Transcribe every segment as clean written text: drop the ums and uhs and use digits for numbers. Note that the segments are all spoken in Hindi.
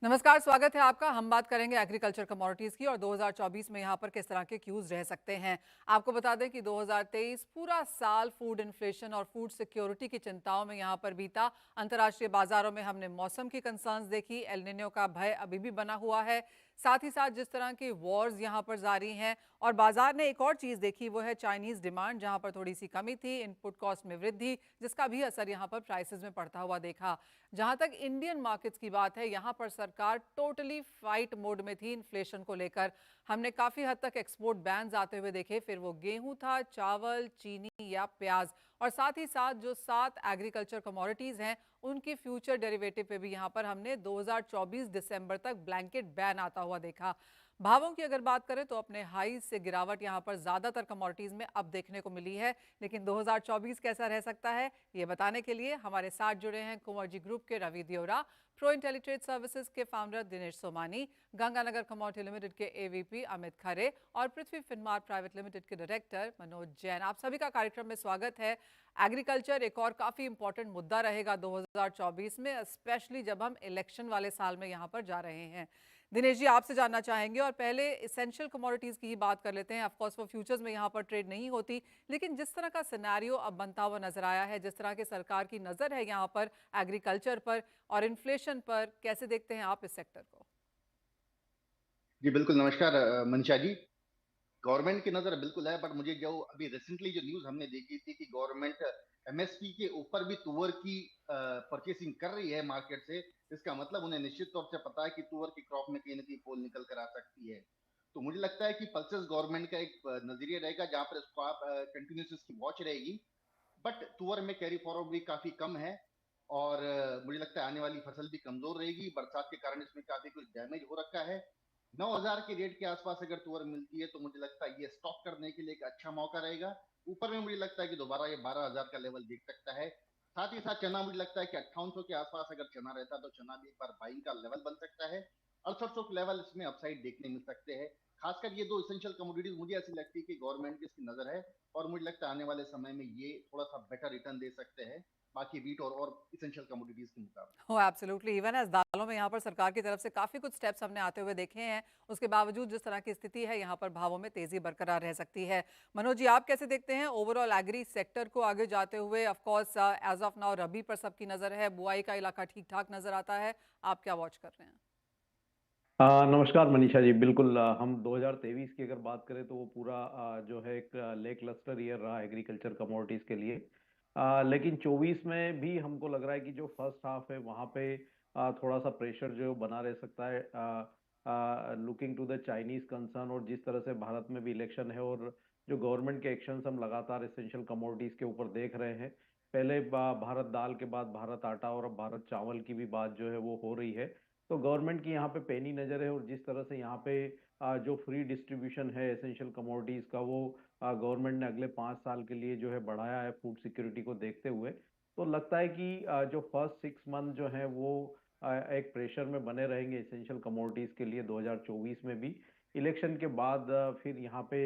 नमस्कार, स्वागत है आपका। हम बात करेंगे एग्रीकल्चर कमोडिटीज की और 2024 में यहाँ पर किस तरह के क्यूज रह सकते हैं। आपको बता दें कि 2023 पूरा साल फूड इन्फ्लेशन और फूड सिक्योरिटी की चिंताओं में यहाँ पर बीता। अंतर्राष्ट्रीय बाजारों में हमने मौसम की कंसर्न्स देखी, एल निनो का भय अभी भी बना हुआ है। साथ ही साथ जिस तरह की वॉर्स यहाँ पर जारी हैं और बाजार ने एक और चीज देखी, वो है चाइनीज डिमांड, जहां पर थोड़ी सी कमी थी, इनपुट कॉस्ट में वृद्धि, जिसका भी असर यहाँ पर प्राइसेस में पड़ता हुआ देखा। जहां तक इंडियन मार्केट्स की बात है, यहां पर सरकार टोटली फाइट मोड में थी इन्फ्लेशन को लेकर। हमने काफी हद तक एक्सपोर्ट बैन्स आते हुए देखे, फिर वो गेहूं था, चावल, चीनी या प्याज, और साथ ही साथ जो 7 एग्रीकल्चर कमोडिटीज हैं उनकी फ्यूचर डेरिवेटिव पे भी यहां पर हमने 2024 दिसंबर तक ब्लैंकेट बैन आता हुआ देखा। भावों की अगर बात करें तो अपने हाई से गिरावट यहां पर ज्यादातर कमोडिटीज में अब देखने को मिली है, लेकिन 2024 कैसा रह सकता है ये बताने के लिए हमारे साथ जुड़े हैं कुंवर जी ग्रुप के रवि दियोरा, प्रो इंटेलिट्रेड सर्विसेज के founder Dinesh Somani, Ganganagar commodity limited के एवीपी अमित खरे और पृथ्वी फिनमार प्राइवेट लिमिटेड के डायरेक्टर मनोज जैन। आप सभी का कार्यक्रम में स्वागत है। एग्रीकल्चर एक और काफी इंपॉर्टेंट मुद्दा रहेगा 2024 में, स्पेशली जब हम इलेक्शन वाले साल में यहाँ पर जा रहे हैं। दिनेश जी, आपसे जानना चाहेंगे, और पहले इसेंशियल कमोडिटीज की ही बात कर लेते हैं। ऑफ कोर्स वो फ्यूचर्स में यहाँ पर ट्रेड नहीं होती, लेकिन जिस तरह का सिनेरियो अब बनता हुआ नजर आया है, जिस तरह की सरकार की नजर है यहाँ पर एग्रीकल्चर पर और इन्फ्लेशन पर, कैसे देखते हैं आप इस सेक्टर को? जी बिल्कुल। नमस्कार मनीषा जी। गवर्नमेंट की नज़र बिल्कुल है, बट मुझे जो अभी रिसेंटली जो न्यूज़ हमने देखी थी कि गवर्नमेंट एमएसपी के ऊपर भी तुअर की परचेसिंग कर रही है मार्केट से। इसका मतलब उन्हें निश्चित तौर से पता है कि तुअर की क्रॉप में कहीं ना कहीं फॉल निकल कर आ सकती है। तो मुझे लगता है कि पल्सेस गवर्नमेंट का एक नजरिया रहेगा जहां पर इसको आप कंटिन्यूस इसकी वॉच रहेगी। बट तुअर में कैरी फॉरवर्ड भी काफी कम है, और मुझे लगता है आने वाली फसल भी कमजोर रहेगी। बरसात के कारण इसमें काफी कुछ डैमेज हो रखा है। 9,000 के रेट के आसपास अगर तुअर मिलती है तो मुझे लगता है ये स्टॉक करने के लिए एक अच्छा मौका रहेगा। ऊपर में मुझे लगता है कि दोबारा ये 12,000 का लेवल देख सकता है। साथ ही साथ चना, मुझे लगता है कि 5800 के आसपास अगर चना रहता तो चना भी एक बार बाइंग का लेवल बन सकता है। 6800 के लेवल इसमें अपसाइड देखने मिल सकते हैं। खासकर ये दो इसेंशियल कमोडिटीज मुझे ऐसी लगती है कि गवर्नमेंट की इसकी नजर है, और मुझे लगता है आने वाले समय में ये थोड़ा सा बेटर रिटर्न दे सकते हैं बाकी वीट और इसेंशियल कमोडिटीज के मुकाबले। हो एब्सोल्युटली, इवन एज दालों में यहाँ पर सरकार की तरफ से काफी कुछ स्टेप्स हमने आते हुए देखे हैं। उसके बावजूद जिस तरह की स्थिति है, यहाँ पर भावों में तेजी बरकरार रह सकती है। मनोज जी, आप कैसे देखते हैं ओवरऑल एग्री सेक्टर को आगे जाते हुए? Of course as of now rabi पर सबकी नजर है, बुआई का इलाका ठीक ठाक नजर आता है। आप क्या वॉच कर रहे हैं? नमस्कार मनीषा जी। बिल्कुल, हम 2023 की अगर बात करें तो वो पूरा जो है एक लेक लस्टर ईयर रहा एग्रीकल्चर कमोडिटीज के लिए। लेकिन 24 में भी हमको लग रहा है कि जो फर्स्ट हाफ है वहाँ पे थोड़ा सा प्रेशर जो बना रह सकता है, looking to the Chinese concern, और जिस तरह से भारत में भी इलेक्शन है और जो गवर्नमेंट के एक्शंस हम लगातार एसेंशियल कमोडिटीज के ऊपर देख रहे हैं। पहले भारत दाल के बाद भारत आटा और अब भारत चावल की भी बात जो है वो हो रही है। तो गवर्नमेंट की यहाँ पे पैनी नज़र है, और जिस तरह से यहाँ पे जो फ्री डिस्ट्रीब्यूशन है एसेंशियल कमोडिटीज का, वो गवर्नमेंट ने अगले 5 साल के लिए जो है बढ़ाया है फूड सिक्योरिटी को देखते हुए। तो लगता है कि जो फर्स्ट 6 मंथ जो है वो एक प्रेशर में बने रहेंगे एसेंशियल कमोडिटीज के लिए 2024 में भी। इलेक्शन के बाद फिर यहाँ पे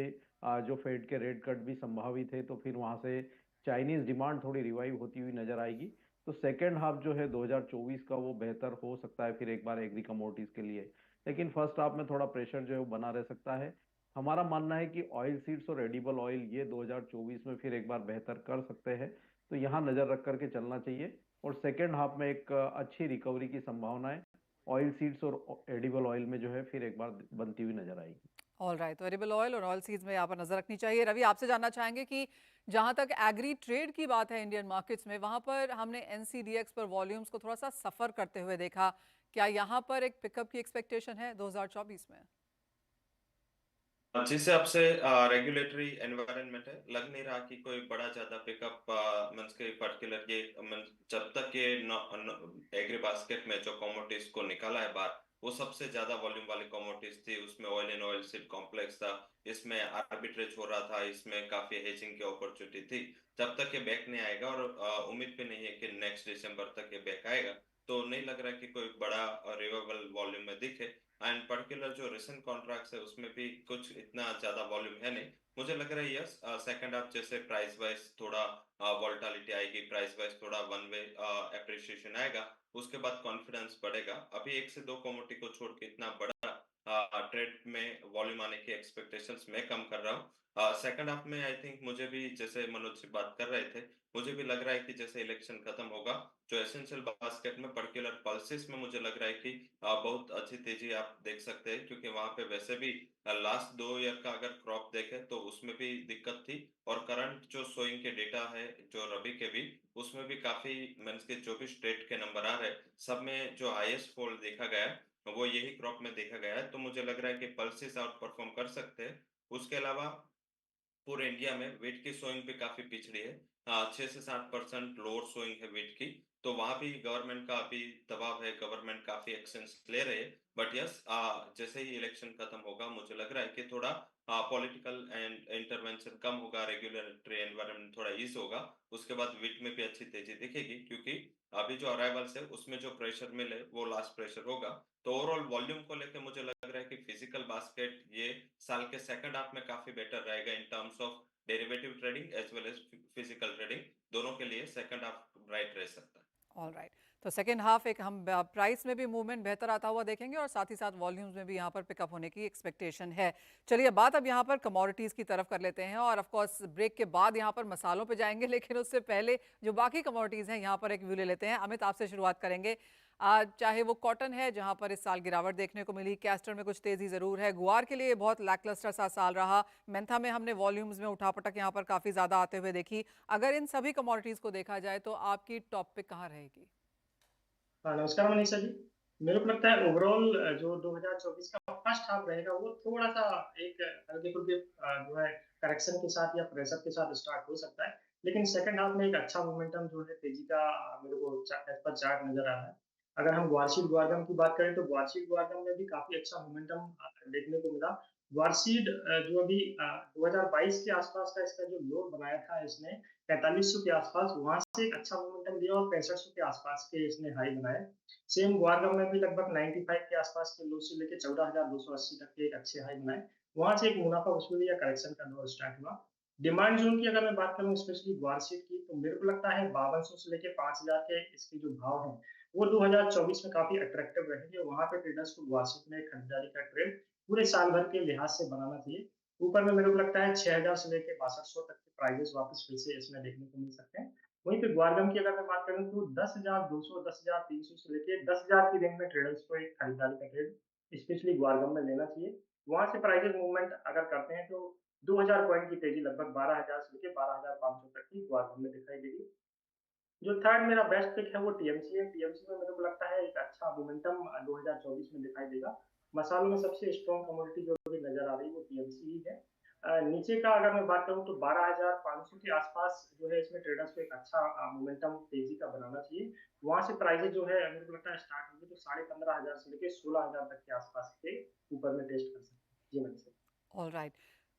जो फेड के रेट कट भी संभावित है, तो फिर वहाँ से चाइनीज डिमांड थोड़ी रिवाइव होती हुई नजर आएगी। तो सेकेंड हाफ जो है 2024 का वो बेहतर हो सकता है फिर एक बार एग्री कमोडिटीज के लिए। लेकिन फर्स्ट हाफ में थोड़ा प्रेशर जो है वो बना रह सकता है। हमारा मानना है कि ऑयल सीड्स और एडिबल ऑयल ये 2024 में फिर एक बार बेहतर कर सकते हैं। तो यहाँ नजर रख करके चलना चाहिए, और सेकेंड हाफ में एक अच्छी रिकवरी की संभावना है। ऑयल सीड्स और एडिबल ऑयल में जो है फिर एक बार बनती हुई नजर आएगी। ऑल राइट, तो एडिबल ऑयल और ऑयल सीड्स में यहाँ पर नजर रखनी चाहिए। रवि, आपसे जानना चाहेंगे कि जहां तक एग्री ट्रेड की बात है इंडियन मार्केट्स में, वहां पर हमने एनसीडीएक्स पर वॉल्यूम्स को थोड़ा सा सफर करते हुए देखा। क्या यहाँ पर एक पिकअप की एक्सपेक्टेशन है 2024 में? जिस हिसाब से रेगुलेटरी एनवायरनमेंट है, लग नहीं रहा कि कोई बड़ा ज्यादा पिकअप मींस के पर्टिकुलर ये जब तक ये एग्री बास्केट में जो कमोडिटीज को निकाला है बाहर, वो सबसे ज्यादा वॉल्यूम वाली कमोडिटीज थी। उसमें oil and oil seed complex था, इसमें आर्बिट्रेज हो रहा था, इसमें काफी हेजिंग की अपॉर्चुनिटी थी। जब तक ये बैक नहीं आएगा, और उम्मीद भी नहीं है कि नेक्स्ट दिसंबर तक ये बैक आएगा, तो नहीं लग रहा कि कोई बड़ा रिवाइवल वॉल्यूम में दिखे। एंड पर्टिकुलर जो रिसेंट कॉन्ट्रैक्ट्स है उसमें भी कुछ इतना ज्यादा वॉल्यूम है नहीं। मुझे लग रहा है यस, सेकंड हाफ जैसे प्राइस वाइज थोड़ा वोलेटिलिटी आएगी, प्राइस वाइज थोड़ा वन वे अप्रिसिएशन आएगा, उसके बाद कॉन्फिडेंस बढ़ेगा। अभी 1 से 2 कमोडिटी को छोड़ के इतना बड़ा ट्रेड में वॉल्यूम आने की एक्सपेक्टेशंस मैं कम कर रहा हूँ। सेकंड हाफ में आई थिंक मुझे भी, जैसे मनोज से बात कर रहे थे, मुझे भी लग रहा है कि जैसे इलेक्शन खत्म होगा, जो एसेंशियल बास्केट में पर्टिकुलर पल्सेस में मुझे लग रहा है कि बहुत अच्छी तेजी आप देख सकते हैं, क्योंकि वहां पे वैसे भी लास्ट 2 ईयर का अगर क्रॉप देखें तो उसमें भी दिक्कत थी, और करंट जो सोइंग के डेटा है जो रबी के भी, उसमें भी काफी मींस के जो भी स्टेट के नंबर आ रहे हैं, सब में जो हाईएस्ट फॉल देखा गया है वो यही क्रॉप में देखा गया है। तो मुझे लग रहा है कि पल्सेस आउट परफॉर्म कर सकते हैं। उसके अलावा पूरे इंडिया में वेट की सोइंग भी काफी पिछड़ी है। 6 से 7% लोअर सोइंग है वेट की, तो वहां भी गवर्नमेंट का अभी दबाव है, गवर्नमेंट काफी एक्शंस ले रहे हैं। बट यस, जैसे ही इलेक्शन खत्म होगा मुझे लग रहा है कि थोड़ा पॉलिटिकल एंड इंटरवेंशन कम होगा, रेगुलेटरी एनवायरनमेंट थोड़ा ईज होगा, उसके बाद वेट में भी अच्छी तेजी दिखेगी, क्योंकि अभी जो अराइवल्स है उसमें जो प्रेशर मिले वो लास्ट प्रेशर होगा। तो ओवरऑल वॉल्यूम को लेकर मुझे लग रहा है कि फिजिकल बास्केट ये साल के सेकंड हाफ में काफी बेटर रहेगा in terms of derivative trading as well as physical trading, दोनों के लिए सेकंड हाफ ब्राइट रह सकता है। ऑल राइट, तो सेकेंड हाफ एक हम प्राइस में भी मूवमेंट बेहतर आता हुआ देखेंगे और साथ ही साथ वॉल्यूम्स में भी यहाँ पर पिकअप होने की एक्सपेक्टेशन है। चलिए बात अब यहाँ पर कमोडिटीज़ की तरफ कर लेते हैं और ऑफ कोर्स ब्रेक के बाद यहाँ पर मसालों पे जाएंगे, लेकिन उससे पहले जो बाकी कमोडिटीज़ हैं यहाँ पर एक व्यू ले लेते हैं। अमित, आपसे शुरुआत करेंगे। चाहे वो कॉटन है जहाँ पर इस साल गिरावट देखने को मिली, कैस्टर में कुछ तेज़ी ज़रूर है, गुआर के लिए बहुत लैकलस्टर सा साल रहा, मेंथा में हमने वॉल्यूम्स में उठापटक यहाँ पर काफ़ी ज़्यादा आते हुए देखी। अगर इन सभी कमोडिटीज़ को देखा जाए तो आपकी टॉप पिक कहाँ रहेगी? हाँ, नमस्कार मनीषा जी। मेरे को लगता है ओवरऑल जो 2024 का फर्स्ट हाफ रहेगा वो थोड़ा सा एक हल्के फुल्के जो है करेक्शन के साथ या प्रेशर के साथ स्टार्ट हो सकता है, लेकिन सेकंड हाफ में एक अच्छा मोमेंटम जो है तेजी का मेरे को एज पर चार्ट नजर आ रहा है। अगर हम ग्वारसीड ग्वारगम की बात करें तो ग्वारसीड ग्वारगम में भी काफी अच्छा मोमेंटम देखने को मिला। ग्वारसीड जो अभी 2022 के आसपास का इसका जो लो बनाया था इसने 4500 के आसपास, वहां से एक अच्छा मोमेंटम दिया और 6500 के आसपास के इसने हाई बनाए। सेम ग्वारगम में भी लगभग 95 के आसपास के लो से लेकर 14,280 तक के एक अच्छे हाई बनाए। वहां से एक मुनाफा वसूली या करेक्शन का दौर स्टार्ट हुआ। डिमांड जोन की अगर मैं बात करूं स्पेशली ग्वारसीड की, तो मेरे को लगता है 5200 से लेकर 5000 के इसके जो भाव हैं वो 2024 में काफी अट्रैक्टिव रहेंगे। वहां पे ट्रेडर्स को ग्वारसीड में खरीदारी का ट्रेड पूरे साल भर के लिहाज से बनाना चाहिए। ऊपर में मेरे को लगता है 6000 से लेकर 6200 तक के प्राइजेस वापस फिर से इसमें देखने को मिल सकते हैं। वहीं पे ग्वारगम की अगर मैं बात करूं तो 10,200 10,300 से लेके 10,000 की रेंज में ट्रेडर्स को एक खरीदारी का ट्रेड स्पेशली ग्वारगम में लेना चाहिए। वहां से प्राइजेस मूवमेंट अगर करते हैं तो 2000 पॉइंट की तेजी लगभग 12,000 से लेके 12,500 तक की ग्वारगम में दिखाई देगी। जो थर्ड मेरा बेस्ट पिक है वो टीएमसी है। टीएमसी में मेरे को लगता है एक अच्छा मोमेंटम 2024 में दिखाई देगा। मसालों में सबसे स्ट्रॉन्ग कमोडिटी जो भी नजर आ रही है वो टीएमसी ही है। नीचे का अगर मैं बात करूं तो 12,500 के आसपास जो है इसमें ट्रेडर्स को एक अच्छा मोमेंटम तेजी का बनाना चाहिए। वहां से प्राइजेस जो है मेरे को लगता है स्टार्ट होगी तो 15,500 से लेकर 16,000 तक के आसपास के ऊपर में टेस्ट कर सकते हैं। जी मैंने ऑल राइट,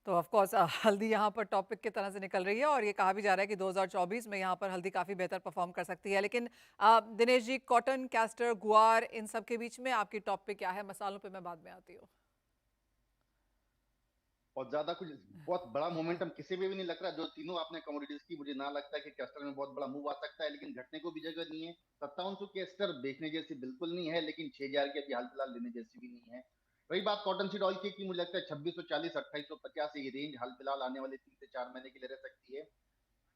तो ऑफ कोर्स हल्दी यहाँ पर टॉपिक की तरह से निकल रही है और ये कहा भी जा रहा है कि 2024 में यहाँ पर हल्दी काफ़ी बेहतर परफॉर्म कर सकती है। लेकिन दिनेश जी, कॉटन, कैस्टर, गुआर, इन सब के बीच में आपकी टॉप पे क्या है? मसालों पे मैं बाद में आती हूँ। और ज्यादा कुछ बहुत बड़ा मोमेंटम किसी में भी नहीं लग रहा। जो तीनों आपने कमोडिटीज की, मुझे ना लगता है कि कैस्टर में बहुत बड़ा मूव आ सकता है, लेकिन घटने को भी जगह नहीं है। 5700 कैस्टर बेचने जैसी बिल्कुल नहीं है, लेकिन 6000 की अभी हाल फिलहाल लेने जैसी भी नहीं है। वही बात कॉटन सीड ऑयल की मुझे लगता है 2640 2850 ये रेंज हाल फिलहाल आने वाले 3 से 4 महीने के लिए रह सकती है।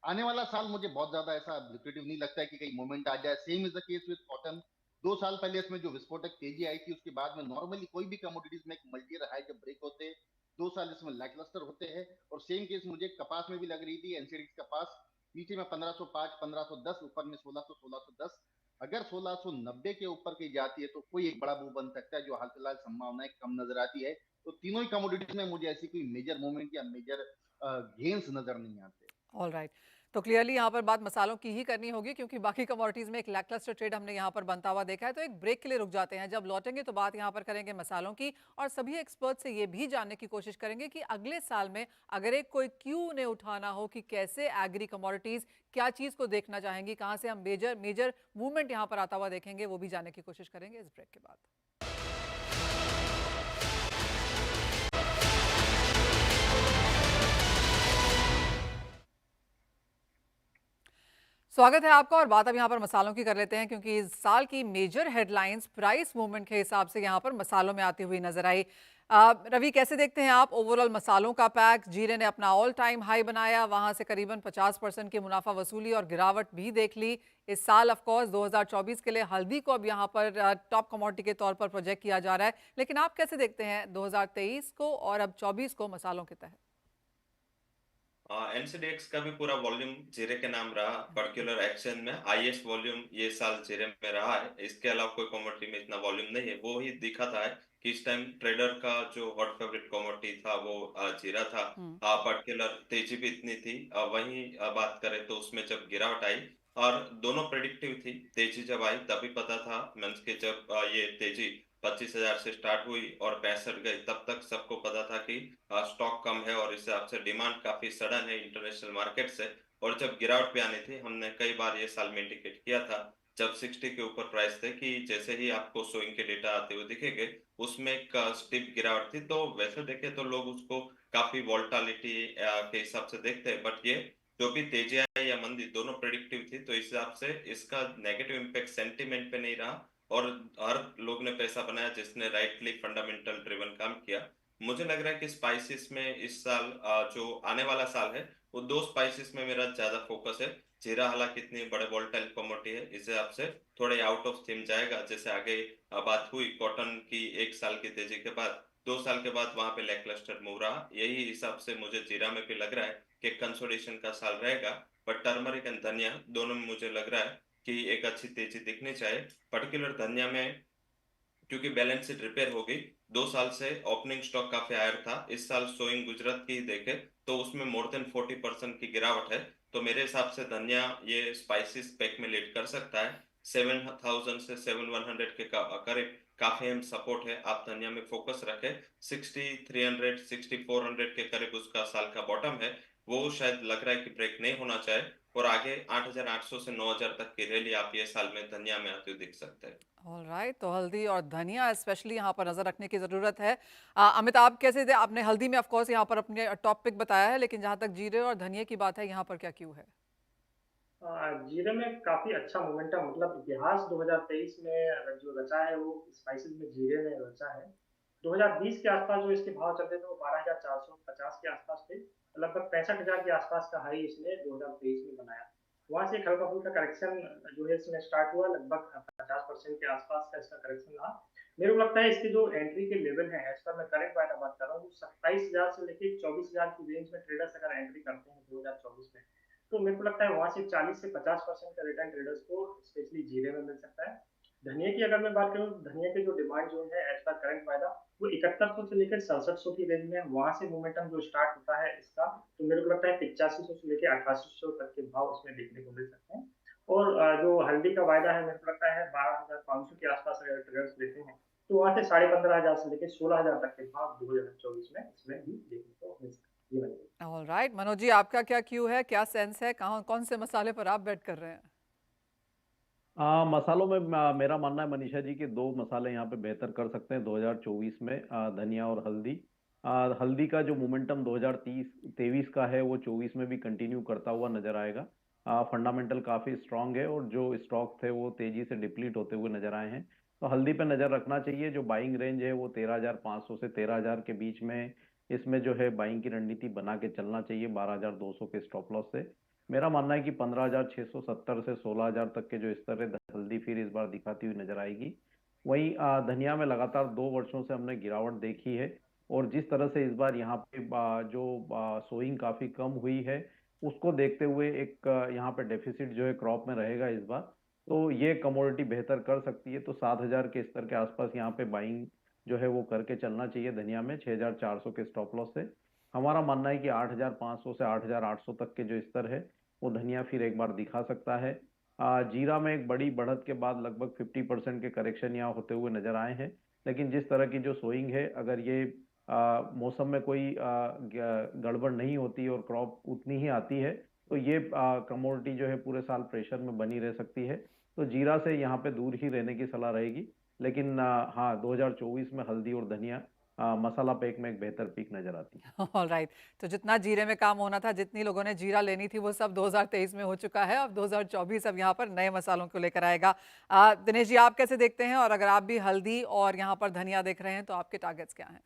आने वाला साल मुझे बहुत ज्यादा ऐसा लुक्रेटिव नहीं लगता है कि कहीं मोमेंट आ जाए। Same is the case with cotton. 2 साल पहले इसमें जो विस्फोटक तेजी आई थी, उसके बाद में नॉर्मली कोई भी कमोडिटीज में एक मल्टी हाई जब ब्रेक होते हैं 2 साल इसमें लैकलस्टर होते हैं। और सेम केस मुझे कपास में भी लग रही थी। एनसीडीएक्स कपास नीचे में 1505 1510, ऊपर में 1600 1610। अगर 1690 के ऊपर कहीं जाती है तो कोई एक बड़ा मूव बन सकता है, जो हाल फिलहाल संभावनाएं कम नजर आती है। तो तीनों ही कमोडिटीज में मुझे ऐसी कोई मेजर मूवमेंट या मेजर गेन्स नजर नहीं आते। ऑल राइट, तो क्लियरली यहाँ पर बात मसालों की ही करनी होगी क्योंकि बाकी कमोडिटीज में एक लैकलस्टर ट्रेड हमने यहाँ पर बनता हुआ देखा है। तो एक ब्रेक के लिए रुक जाते हैं, जब लौटेंगे तो बात यहाँ पर करेंगे मसालों की और सभी एक्सपर्ट से ये भी जानने की कोशिश करेंगे कि अगले साल में अगर एक कोई क्यू ने उठाना हो कि कैसे एग्री कमोडिटीज क्या चीज़ को देखना चाहेंगी, कहाँ से हम मेजर मूवमेंट यहाँ पर आता हुआ देखेंगे, वो भी जानने की कोशिश करेंगे इस ब्रेक के बाद। स्वागत है आपका और बात अब यहाँ पर मसालों की कर लेते हैं क्योंकि इस साल की मेजर हेडलाइंस प्राइस मूवमेंट के हिसाब से यहाँ पर मसालों में आती हुई नजर आई। रवि, कैसे देखते हैं आप ओवरऑल मसालों का पैक? जीरे ने अपना ऑल टाइम हाई बनाया, वहां से करीबन 50% की मुनाफा वसूली और गिरावट भी देख ली इस साल। ऑफ कोर्स 2024 के लिए हल्दी को अब यहाँ पर टॉप कमोडिटी के तौर पर प्रोजेक्ट किया जा रहा है, लेकिन आप कैसे देखते हैं 2023 को और अब 24 को मसालों के तहत? एनसीडीएक्स का भी पूरा वॉल्यूम जीरे के नाम रहा। पर्टिकुलर एक्सचेंज में हाईएस्ट वॉल्यूम ये साल जीरे में रहा है। इसके अलावा कोई कमोडिटी में इतना वॉल्यूम नहीं है। वो ही दिखा था कि इस टाइम ट्रेडर का जो हॉट फेवरेट कमोडिटी था वो जीरा था। पर्टिकुलर तेजी भी इतनी थी। वहीं बात करें तो उसमें जब गिरावट आई और दोनों प्रेडिक्टिव थी। तेजी जब आई तभी पता था मींस के जब ये तेजी 25,000 से स्टार्ट हुई और 65 गई, तब तक सबको पता था कि स्टॉक कम है और इस हिसाब से डिमांड काफी सडन है इंटरनेशनल मार्केट से। और जब गिरावट भी आनी थी, हमने कई बार ये साल में इंडिकेट किया था जब 60 के ऊपर प्राइस थे कि जैसे ही आपको सोइंग के डेटा आते हुए दिखेंगे उसमें एक स्टीप गिरावट थी। तो वैसे देखे तो लोग उसको काफी वोल्टालिटी के हिसाब से देखते हैं, बट ये जो भी तेजी आई या मंदी दोनों प्रेडिक्टिव थी। तो इस हिसाब से इसका नेगेटिव इम्पैक्ट सेंटीमेंट पे नहीं रहा और हर लोग ने पैसा बनाया जिसने राइटली फंडामेंटल ड्रिवन काम किया। मुझे लग रहा है कि स्पाइसेस में इस साल जो आने वाला साल है वो दो स्पाइसेस में मेरा ज्यादा फोकस है। जीरा हालांकि इतनी बड़े वोल्टाइल कमोडिटी है, इस हिसाब से थोड़े आउट ऑफ थीम जाएगा। जैसे आगे बात हुई कॉटन की, 1 साल की तेजी के बाद 2 साल के बाद वहां पे लैकलस्टर मूव रहा। यही हिसाब से मुझे जीरा में भी लग रहा है कि कंसोलिडेशन का साल रहेगा। बट टर्मरिक एंड धनिया दोनों में मुझे लग रहा है कि एक अच्छी तेजी दिखनी चाहिए। पर्टिकुलर धनिया में क्योंकि बैलेंस शीट रिपेयर हो गई, 2 साल से ओपनिंग स्टॉक काफी हायर था। इस साल सोइंग गुजरात की देखे तो उसमें मोर देन 40% की गिरावट है। तो मेरे हिसाब से धनिया ये स्पाइसेस पैक में लीड कर सकता है। 7,000 से 7,100 के करीब काफी अहम सपोर्ट है। आप धनिया में फोकस रखें। 6300 6400 के करीब उसका साल का बॉटम है, वो शायद लग रहा है कि ब्रेक नहीं होना चाहिए। और आगे 8,800 से 9,000 तक की रैली आप ये साल में धनिया में आते हुए दिख सकते हैं। ऑलराइट, तो हल्दी और धनिया स्पेशली यहाँ पर नजर रखने की जरूरत है। अमित, आप कैसे थे? आपने हल्दी में ऑफ कोर्स यहाँ पर अपने टॉपिक बताया है, लेकिन जहाँ तक जीरे और धनिया की बात है यहाँ पर क्या क्यों है? जीरे में काफी अच्छा मोमेंटम, मतलब इतिहास 2023 में जो रचा है वो स्पाइसेस में जीरे ने रचा है। 2020 के आसपास जो इसके भाव चल रहे थे वो 12,450 के आसपास थे। लगभग 65,000 के आसपास का हाई इसने 2023 में बनाया। वहां से एक हल्का फुल्का करेक्शन जो है इसमें स्टार्ट हुआ, लगभग 50% के आसपास का इसका करेक्शन रहा। मेरे को लगता है इसके जो एंट्री के लेवल है, एज पर मैं करंट वाइड बात कर रहा हूँ, 27,000 से लेकर 24,000 की रेंज में ट्रेडर्स अगर एंट्री करते हैं 2024 में, तो मेरे को लगता है वहां से 40 से 50% का रिटर्न ट्रेडर्स को स्पेशली जीरे में मिल सकता है। धनिया की अगर मैं बात करूँ, धनिया के जो डिमांड जोन है एज पर करंट वायदा वो 7100 से लेकर 6700 की रेंज में, वहां से मोमेंटम जो स्टार्ट होता है इसका, तो मेरे को लगता है 8500 से लेकर 8800 तक के भाव इसमें देखने को मिल सकते हैं। और जो हल्दी का वायदा है, मेरे को लगता है 12,500 के आसपास अगर ट्रेडर्स लेते हैं तो वहां से 15,500 से लेकर 16,000 तक के भाव 2024 में इसमें भी देखने को मिल सकते हैं। ऑलराइट, मनोज जी, आपका क्या क्यू है, क्या सेंस है, कहाँ कौन से मसाले पर आप बेट कर रहे हैं? मसालों में मेरा मानना है मनीषा जी कि दो मसाले यहाँ पे बेहतर कर सकते हैं 2024 में, धनिया और हल्दी। हल्दी का जो मोमेंटम 2023 का है वो 24 में भी कंटिन्यू करता हुआ नजर आएगा। फंडामेंटल काफी स्ट्रांग है और जो स्टॉक थे वो तेजी से डिप्लीट होते हुए नजर आए हैं। तो हल्दी पे नजर रखना चाहिए। जो बाइंग रेंज है वो 13,500 से 13,000 के बीच में, इसमें जो है बाइंग की रणनीति बना के चलना चाहिए 12,200 के स्टॉप लॉस से। मेरा मानना है कि 15,670 से 16,000 तक के जो स्तर है हल्दी फिर इस बार दिखाती हुई नजर आएगी। वहीं धनिया में लगातार 2 वर्षों से हमने गिरावट देखी है और जिस तरह से इस बार यहाँ पे जो सोइंग काफी कम हुई है उसको देखते हुए एक यहाँ पे डेफिसिट जो है क्रॉप में रहेगा इस बार। तो ये कमोडिटी बेहतर कर सकती है। तो 7,000 के स्तर के आसपास यहाँ पे बाइंग जो है वो करके चलना चाहिए धनिया में 6,400 के स्टॉप लॉस से। हमारा मानना है कि 8,500 से 8,800 तक के जो स्तर है वो धनिया फिर एक बार दिखा सकता है। जीरा में एक बड़ी बढ़त के बाद लगभग 50% के करेक्शन यहाँ होते हुए नजर आए हैं। लेकिन जिस तरह की जो सोइंग है, अगर ये मौसम में कोई गड़बड़ नहीं होती और क्रॉप उतनी ही आती है तो ये कमोडिटी जो है पूरे साल प्रेशर में बनी रह सकती है। तो जीरा से यहाँ पे दूर ही रहने की सलाह रहेगी। लेकिन हाँ, 2024 में हल्दी और धनिया मसाला पैक में एक बेहतर पीक नजर आती है। All right. तो जितना जीरे में काम होना था, जितनी लोगों ने जीरा लेनी थी, वो सब 2023 में हो चुका है। अब 2024 अब यहाँ पर नए मसालों को लेकर आएगा। दिनेश जी, आप कैसे देखते हैं? और अगर आप भी हल्दी और यहाँ पर धनिया देख रहे हैं तो आपके टारगेट्स क्या हैं?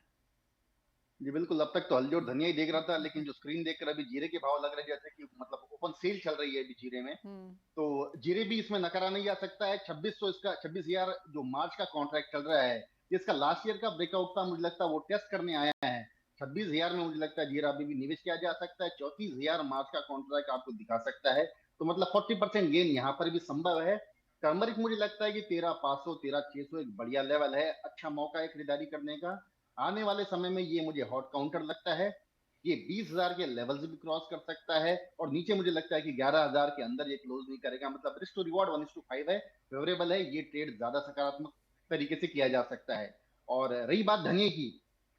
जी बिल्कुल, अब तक तो हल्दी और धनिया ही देख रहा था, लेकिन जो स्क्रीन देखकर अभी जीरे के भाव लग रहे हैं, जैसे कि मतलब ओपन सेल चल रही है अभी जीरे में, हम्म। तो जीरे भी इसमें नकारा नहीं जा सकता है। 2600 इसका 26,000 जो मार्च का कॉन्ट्रैक्ट चल रहा है, इसका लास्ट ईयर का ब्रेकआउट था, मुझे लगता है वो टेस्ट करने आया है। 26,000 में मुझे लगता है जीरा अभी भी निवेश किया जा सकता है। 34,000 मार्च का कॉन्ट्रैक्ट आपको दिखा सकता है, तो मतलब 40% गेन यहाँ पर भी संभव है। टर्मरिक मुझे लगता है कि 13,500 13,600 एक बढ़िया लेवल है, अच्छा मौका है खरीदारी करने का। आने वाले समय में ये मुझे हॉट काउंटर लगता है, ये 20,000 के लेवल्स भी क्रॉस कर सकता है, और नीचे मुझे लगता है कि 11,000 के अंदर ये क्लोज नहीं करेगा। मतलब रिस्क टू रिवॉर्ड 1:5 है, फेवरेबल है, ये ट्रेड ज्यादा सकारात्मक तरीके से किया जा सकता है। और रही बात धनिया की,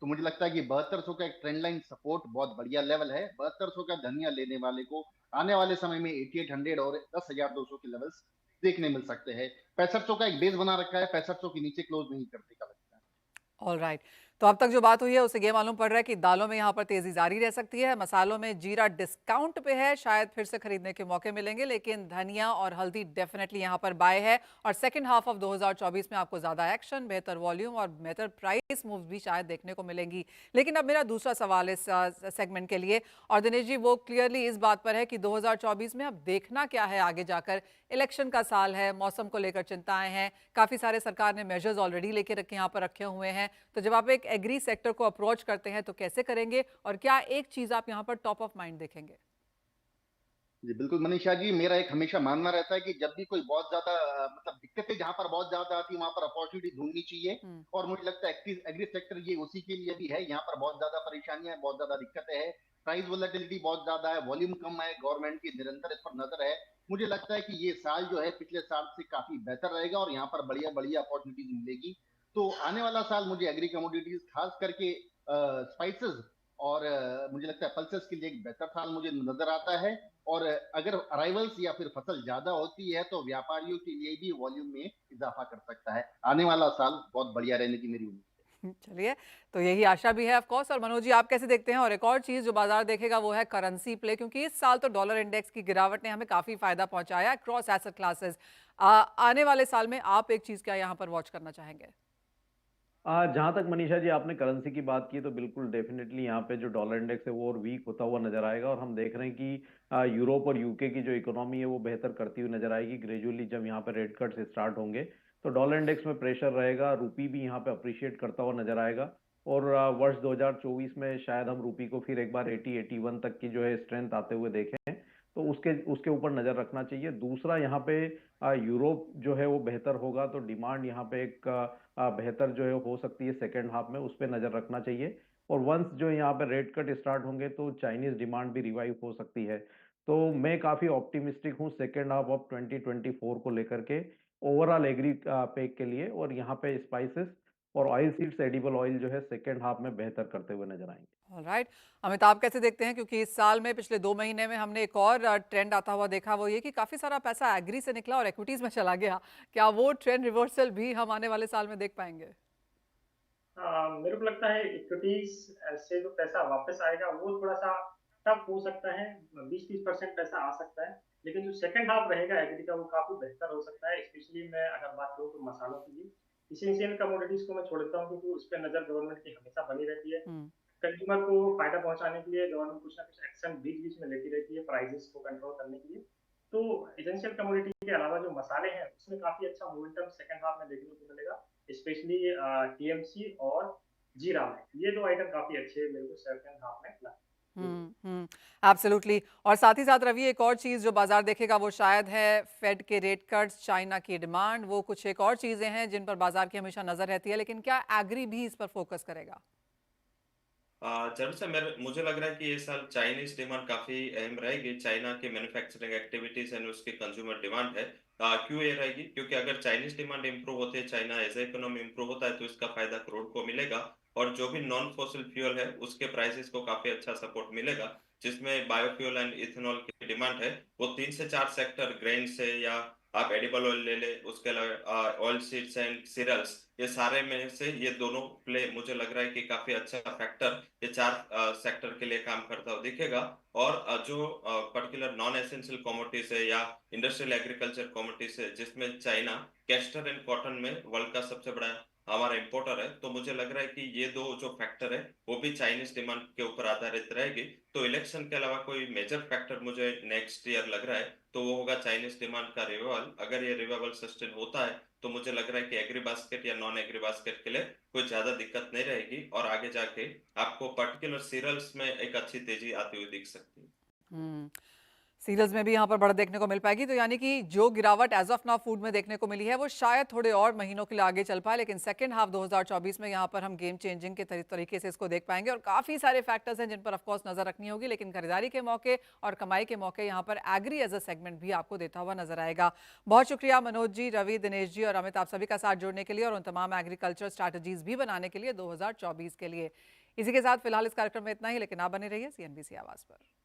तो मुझे लगता है कि 7200 का एक ट्रेंड लाइन सपोर्ट बहुत बढ़िया लेवल है। 7200 का धनिया लेने वाले को आने वाले समय में 8800 और 10,200 के लेवल्स देखने मिल सकते हैं। 6500 का एक बेस बना रखा है, 6500 के नीचे क्लोज नहीं करने का लगता है। All right. तो अब तक जो बात हुई है उससे ये मालूम पड़ रहा है कि दालों में यहाँ पर तेजी जारी रह सकती है। मसालों में जीरा डिस्काउंट पे है, शायद फिर से खरीदने के मौके मिलेंगे, लेकिन धनिया और हल्दी डेफिनेटली यहाँ पर बाय है। और सेकंड हाफ ऑफ 2024 में आपको ज्यादा एक्शन, बेहतर वॉल्यूम और बेहतर प्राइस मूव भी शायद देखने को मिलेंगी। लेकिन अब मेरा दूसरा सवाल इस सेगमेंट के लिए, और दिनेश जी वो क्लियरली इस बात पर है कि 2024 में अब देखना क्या है आगे जाकर। इलेक्शन का साल है, मौसम को लेकर चिंताएं हैं, काफी सारे सरकार ने मेजर्स ऑलरेडी लेके रखे यहाँ पर रखे हुए हैं। तो जब आप एक एग्री सेक्टर को अप्रोच करते हैं तो कैसे करेंगे, और क्या एक चीज आप यहाँ पर टॉप ऑफ माइंड देखेंगे? जी बिल्कुल मनीषा जी, मेरा एक हमेशा मानना रहता है कि जब भी कोई बहुत ज्यादा मतलब दिक्कतें जहां पर बहुत ज्यादा आती है, वहां पर अपॉर्चुनिटी ढूंढनी चाहिए। हम्म। और मुझे लगता है एग्री सेक्टर ये उसी के लिए भी है। यहाँ पर बहुत ज्यादा परेशानियां हैं, बहुत ज्यादा दिक्कतें हैं, प्राइस वोलेटिलिटी बहुत ज्यादा है, वॉल्यूम कम है, गवर्नमेंट की निरंतर इस पर नजर है। मुझे लगता है कि ये साल जो है पिछले साल से काफी बेहतर रहेगा और यहाँ पर बढ़िया बढ़िया अपॉर्चुनिटीज मिलेगी। तो आने वाला साल मुझे एग्री कमोडिटीज खास करके स्पाइसेस और मुझे लगता है पल्सेस के लिए एक बेहतर साल मुझे नजर आता है। और अगर अराइवल्स या फिर फसल ज्यादा होती है तो व्यापारियों के लिए भी वॉल्यूम में इजाफा कर सकता है। आने वाला साल बहुत बढ़िया रहने की मेरी उम्मीद है। चलिए, तो यही आशा भी है ऑफ कोर्स। और मनोज जी, आप कैसे देखते हैं? और एक और चीज जो बाजार देखेगा वो है करेंसी प्ले, क्योंकि इस साल तो डॉलर इंडेक्स की गिरावट ने हमें काफी फायदा पहुंचाया है क्रॉस एसेट क्लासेस। आने वाले साल में आप एक चीज क्या यहाँ पर वॉच करना चाहेंगे? जहां तक मनीषा जी आपने करेंसी की बात की, तो बिल्कुल डेफिनेटली यहाँ पे जो डॉलर इंडेक्स है वो और वीक होता हुआ नजर आएगा, और हम देख रहे हैं कि यूरोप और यूके की जो इकोनॉमी है वो बेहतर करती हुई नजर आएगी ग्रेजुअली। जब यहाँ पे रेट कट्स स्टार्ट होंगे तो डॉलर इंडेक्स में प्रेशर रहेगा, रूपी भी यहाँ पे अप्रिशिएट करता हुआ नजर आएगा। और वर्ष 2024 में शायद हम रूपी को फिर एक बार 80-81 तक की जो है स्ट्रेंथ आते हुए देखें, तो उसके उसके ऊपर नजर रखना चाहिए। दूसरा, यहाँ पे यूरोप जो है वो बेहतर होगा, तो डिमांड यहाँ पे एक बेहतर जो है हो सकती है सेकेंड हाफ में, उस पर नजर रखना चाहिए। और वंस जो यहाँ पे रेट कट स्टार्ट होंगे तो चाइनीज डिमांड भी रिवाइव हो सकती है। तो मैं काफी ऑप्टिमिस्टिक हूँ सेकेंड हाफ ऑफ 2024 को लेकर के, ओवरऑल एग्री पैक के लिए। और यहाँ पे स्पाइसेस और ऑयल सीड्स एडिबल ऑयल जो है सेकेंड हाफ में बेहतर करते हुए नजर आएंगे। ऑलराइट। अमिताभ, कैसे देखते हैं? क्योंकि इस साल में पिछले 2 महीने में हमने एक और ट्रेंड आता हुआ देखा, वो ये कि काफी सारा पैसा एग्री से निकला और इक्विटीज में चला गया। क्या वो ट्रेंड रिवर्सल भी हम आने वाले साल में देख पाएंगे? मेरे को लगता है इक्विटीज से जो पैसा वापस आएगा वो थोड़ा सा टफ हो सकता है। 20-30% पैसा आ सकता है, लेकिन जो सेकंड हाफ रहेगा एग्री का वो काफी बेहतर हो सकता है। स्पेशली मैं अगर बात करूँ तो मसालों की भी, इसेंशियल कमोडिटीज को मैं छोड़ देता हूँ क्योंकि उस पर नजर गवर्नमेंट की हमेशा बनी रहती है। हम्म। कंज्यूमर को फायदा पहुंचाने के लिए गवर्नमेंट कुछ ना कुछ एक्शन बीच बीच में लेती रहती है प्राइसेस को कंट्रोल करने के लिए। तो एसेंशियल कमोडिटी के अलावा जो मसाले हैं उसमें काफी अच्छा मोमेंटम सेकंड हाफ में देखने को मिलेगा, स्पेशली टीएमसी और जीरा में। ये दो आइटम काफी अच्छे मेरे को सेकंड हाफ में लगते हैं। एब्सोल्युटली। और साथ ही साथ रवि, एक और चीज जो बाजार देखेगा वो शायद है फेड के रेट कट्स, चाइना की डिमांड, वो कुछ एक और चीजें हैं जिन पर बाजार की हमेशा नजर रहती है। लेकिन क्या एग्री भी इस पर फोकस करेगा? जरूर से मुझे लग रहा है कि ये साल चाइनीज डिमांड काफी अहम रहेगी। चाइना की मैन्युफैक्चरिंग एक्टिविटीज एंड उसकी कंज्यूमर डिमांड है। क्यों ये रहेगी? क्योंकि अगर चाइनीज डिमांड इंप्रूव होती है, चाइना एज इकोनॉमी इंप्रूव होता है, तो इसका फायदा करोड़ को मिलेगा। और जो भी नॉन फॉसिल फ्यूल है उसके प्राइसेस को काफी अच्छा सपोर्ट मिलेगा, जिसमें बायोफ्यूल एंड इथेनॉल की डिमांड है। वो 3 से 4 सेक्टर, ग्रेन से या आप एडिबल ऑयल ले ले, उसके अलावा ऑयल सीड्स एंड सीरियल्स, ये सारे में से ये दोनों प्ले मुझे लग रहा है कि काफी अच्छा फैक्टर ये 4 सेक्टर के लिए काम करता हुआ दिखेगा। और जो पर्टिकुलर नॉन एसेंशियल कमोडिटीज है या इंडस्ट्रियल एग्रीकल्चर कमोडिटीज है, जिसमें चाइना कैस्टर एंड कॉटन में वर्ल्ड का सबसे बड़ा हमारा इंपोर्टर है, तो मुझे लग रहा है कि ये दो जो फैक्टर है वो भी चाइनीज डिमांड के ऊपर आधारित रहेगी। तो इलेक्शन के अलावा कोई मेजर फैक्टर मुझे नेक्स्ट ईयर लग रहा है तो वो होगा चाइनीज डिमांड का रिवाइवल। अगर ये रिवाइवल सस्टेन होता है तो मुझे लग रहा है कि एग्री बास्केट या नॉन एग्री बास्केट के लिए कोई ज्यादा दिक्कत नहीं रहेगी और आगे जाके आपको पर्टिकुलर सीरियल्स में एक अच्छी तेजी आती हुई दिख सकती है। हम्म सीरियल्स में भी यहाँ पर बढ़त देखने को मिल पाएगी, तो यानी कि जो गिरावट एज ऑफ नाउ फूड में देखने को मिली है वो शायद थोड़े और महीनों के लिए आगे चल पाए, लेकिन सेकंड हाफ 2024 में यहाँ पर हम गेम चेंजिंग के तरीके से इसको देख पाएंगे। और काफ़ी सारे फैक्टर्स हैं जिन पर ऑफकोर्स नजर रखनी होगी, लेकिन खरीदारी के मौके और कमाई के मौके यहाँ पर एग्री एज अ सेगमेंट भी आपको देता हुआ नजर आएगा। बहुत शुक्रिया मनोज जी, रवि, दिनेश जी और अमित, आप सभी का साथ जोड़ने के लिए और उन तमाम एग्रीकल्चर स्ट्रैटेजीज भी बनाने के लिए 2024 के लिए। इसी के साथ फिलहाल इस कार्यक्रम में इतना ही, लेकिन आप बने रहिए CNBC आवाज़ पर।